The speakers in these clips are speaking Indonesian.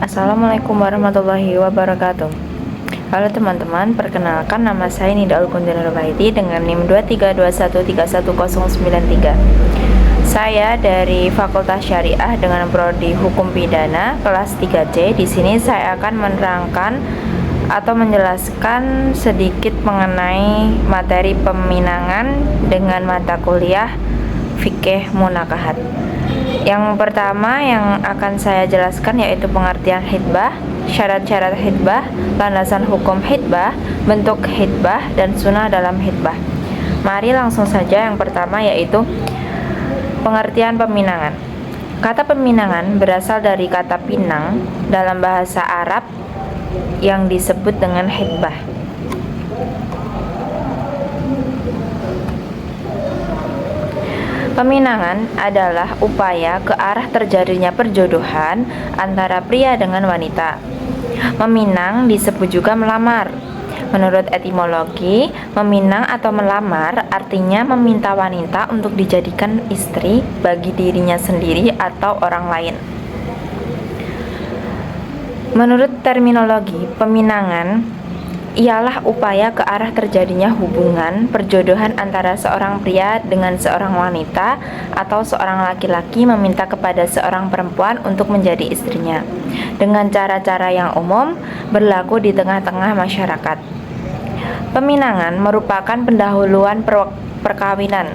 Assalamualaikum warahmatullahi wabarakatuh. Halo teman-teman, perkenalkan nama saya Nida Ulkundina Rubaiti dengan NIM 232131093. Saya dari Fakultas Syariah dengan prodi Hukum Pidana kelas 3C. Di sini saya akan menerangkan atau menjelaskan sedikit mengenai materi peminangan dengan mata kuliah Fikih Munakahat. Yang pertama yang akan saya jelaskan yaitu pengertian khitbah, syarat-syarat khitbah, landasan hukum khitbah, bentuk khitbah, dan sunnah dalam khitbah. Mari langsung saja yang pertama yaitu pengertian peminangan. Kata peminangan berasal dari kata pinang dalam bahasa Arab yang disebut dengan khitbah. Peminangan adalah upaya ke arah terjadinya perjodohan antara pria dengan wanita. Meminang disebut juga melamar. Menurut etimologi, meminang atau melamar artinya meminta wanita untuk dijadikan istri bagi dirinya sendiri atau orang lain. Menurut terminologi, peminangan ialah upaya ke arah terjadinya hubungan perjodohan antara seorang pria dengan seorang wanita atau seorang laki-laki meminta kepada seorang perempuan untuk menjadi istrinya dengan cara-cara yang umum berlaku di tengah-tengah masyarakat. Peminangan merupakan pendahuluan perkawinan.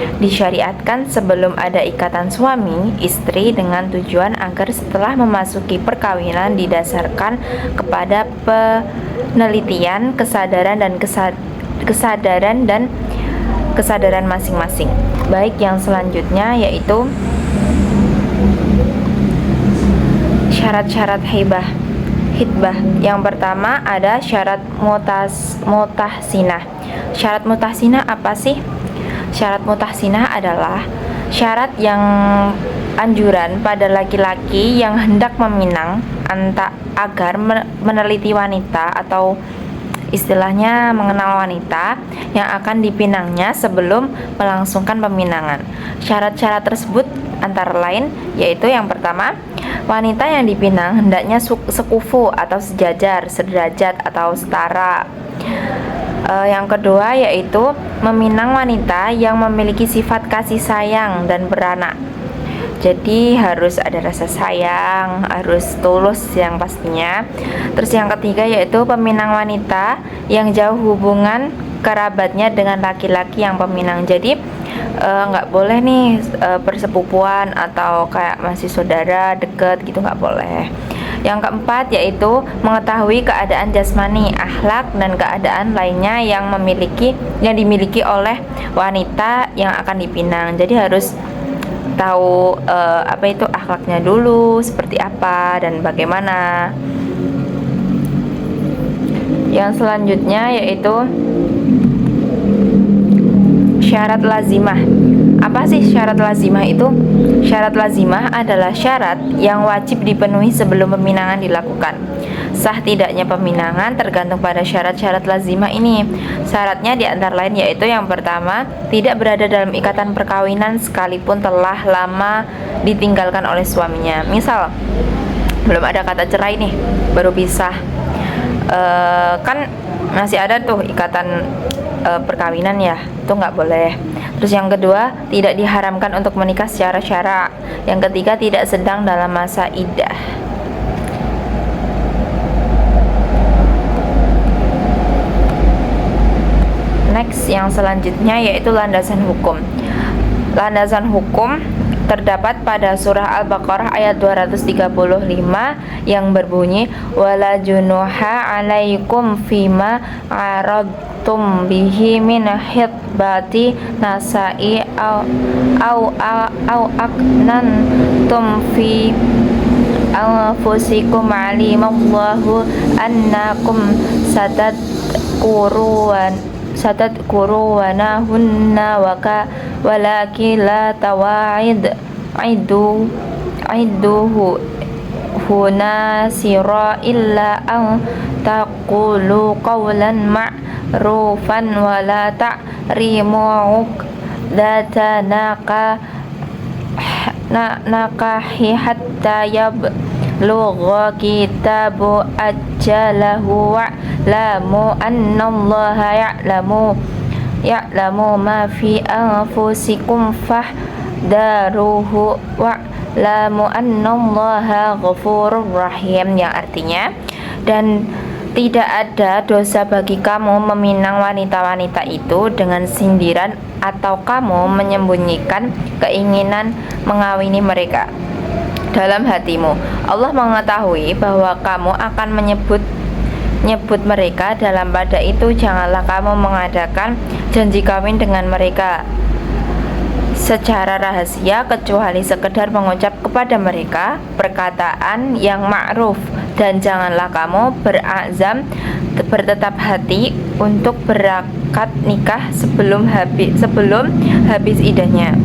Disyariatkan sebelum ada ikatan suami istri dengan tujuan agar setelah memasuki perkawinan didasarkan kepada penelitian, kesadaran masing-masing. Baik, yang selanjutnya yaitu syarat-syarat khitbah. Yang pertama ada syarat mutahsinah. Syarat mutahsinah apa sih? Syarat mutahsinah adalah syarat yang anjuran pada laki-laki yang hendak meminang agar meneliti wanita atau istilahnya mengenal wanita yang akan dipinangnya sebelum melangsungkan peminangan. Syarat-syarat tersebut antara lain yaitu yang pertama, wanita yang dipinang hendaknya sekufu atau sejajar, sederajat atau setara. Yang kedua yaitu meminang wanita yang memiliki sifat kasih sayang dan beranak. Jadi harus ada rasa sayang, harus tulus yang pastinya. Terus yang ketiga yaitu peminang wanita yang jauh hubungan kerabatnya dengan laki-laki yang peminang. Jadi nggak boleh nih persepupuan atau kayak masih saudara deket gitu, nggak boleh. Yang keempat yaitu mengetahui keadaan jasmani, akhlak, dan keadaan lainnya yang dimiliki oleh wanita yang akan dipinang. Jadi harus tahu akhlaknya dulu seperti apa dan bagaimana. Yang selanjutnya yaitu syarat lazimah. Apa sih syarat lazimah itu? Syarat lazimah adalah syarat yang wajib dipenuhi sebelum peminangan dilakukan. Sah tidaknya peminangan tergantung pada syarat-syarat lazimah ini. Syaratnya di antara lain yaitu yang pertama, tidak berada dalam ikatan perkawinan sekalipun telah lama ditinggalkan oleh suaminya. Misal, belum ada kata cerai nih, baru pisah. Kan masih ada tuh ikatan perkawinan ya, itu nggak boleh. Terus yang kedua, tidak diharamkan untuk menikah secara syara. Yang ketiga, tidak sedang dalam masa iddah. Next, yang selanjutnya yaitu landasan hukum. Landasan hukum terdapat pada surah Al-Baqarah ayat 235 yang berbunyi wala junuha alaikum fima aradtum bihi min khitbati nasa'i au aknantum fi anfusikum alimallahu annakum satadkuruwanahunna walakin la tawa'idduhu huna sira illa an taqulu qawlan ma'rufan wa la ta'rimu nakahi hatta lugha kitabu ajjalahu wa'lamu annallaha ya'lamu ma fi anfusikum fahdaruhu wa'lamu annallaha ghafurur rahim, yang artinya, dan tidak ada dosa bagi kamu meminang wanita-wanita itu dengan sindiran atau kamu menyembunyikan keinginan mengawini mereka dalam hatimu. Allah mengetahui bahwa kamu akan menyebut mereka, dalam pada itu janganlah kamu mengadakan janji kawin dengan mereka secara rahasia kecuali sekedar mengucap kepada mereka perkataan yang ma'ruf, dan janganlah kamu berazam bertetap hati untuk berakad nikah sebelum habis iddahnya.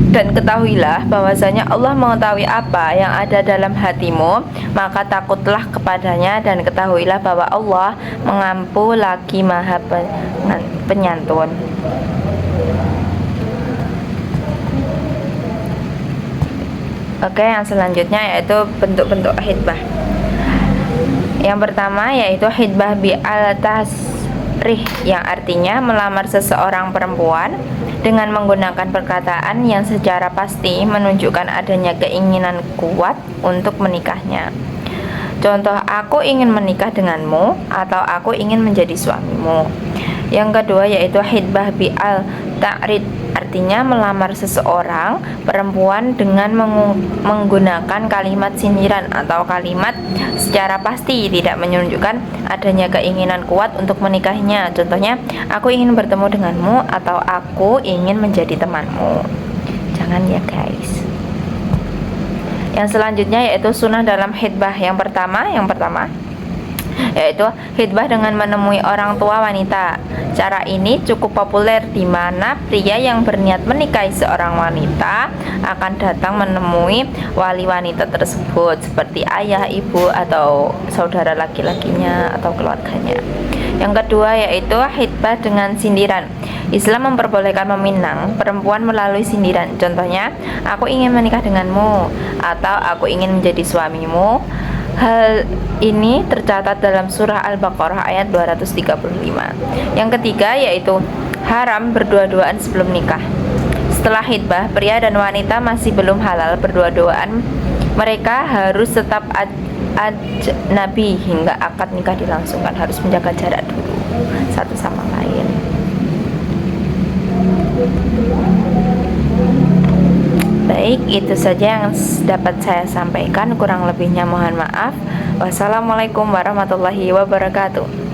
Dan ketahuilah bahwasanya Allah mengetahui apa yang ada dalam hatimu, maka takutlah kepadanya, dan ketahuilah bahwa Allah mengampu lagi maha penyantun. Oke, yang selanjutnya yaitu bentuk-bentuk khitbah. Yang pertama yaitu khitbah bi al-tasrih, yang artinya melamar seseorang perempuan dengan menggunakan perkataan yang secara pasti menunjukkan adanya keinginan kuat untuk menikahnya. Contoh, aku ingin menikah denganmu, atau aku ingin menjadi suamimu. Yang kedua yaitu khitbah bi al-ta'rid, artinya melamar seseorang perempuan dengan menggunakan kalimat sindiran atau kalimat secara pasti tidak menunjukkan adanya keinginan kuat untuk menikahinya. Contohnya, aku ingin bertemu denganmu, atau aku ingin menjadi temanmu. Jangan ya guys. Yang selanjutnya yaitu sunnah dalam khitbah. Yang pertama yaitu khitbah dengan menemui orang tua wanita. Cara ini cukup populer di mana pria yang berniat menikahi seorang wanita akan datang menemui wali wanita tersebut seperti ayah, ibu, atau saudara laki-lakinya atau keluarganya. Yang kedua yaitu khitbah dengan sindiran. Islam memperbolehkan meminang perempuan melalui sindiran. Contohnya, aku ingin menikah denganmu, atau aku ingin menjadi suamimu. Hal ini tercatat dalam surah Al-Baqarah ayat 235. Yang ketiga yaitu haram berdua-duaan sebelum nikah. Setelah khitbah, pria dan wanita masih belum halal berdua-duaan. Mereka harus tetap ajnabi hingga akad nikah dilangsungkan, harus menjaga jarak dulu satu sama lain. Baik, itu saja yang dapat saya sampaikan. Kurang lebihnya mohon maaf. Wassalamualaikum warahmatullahi wabarakatuh.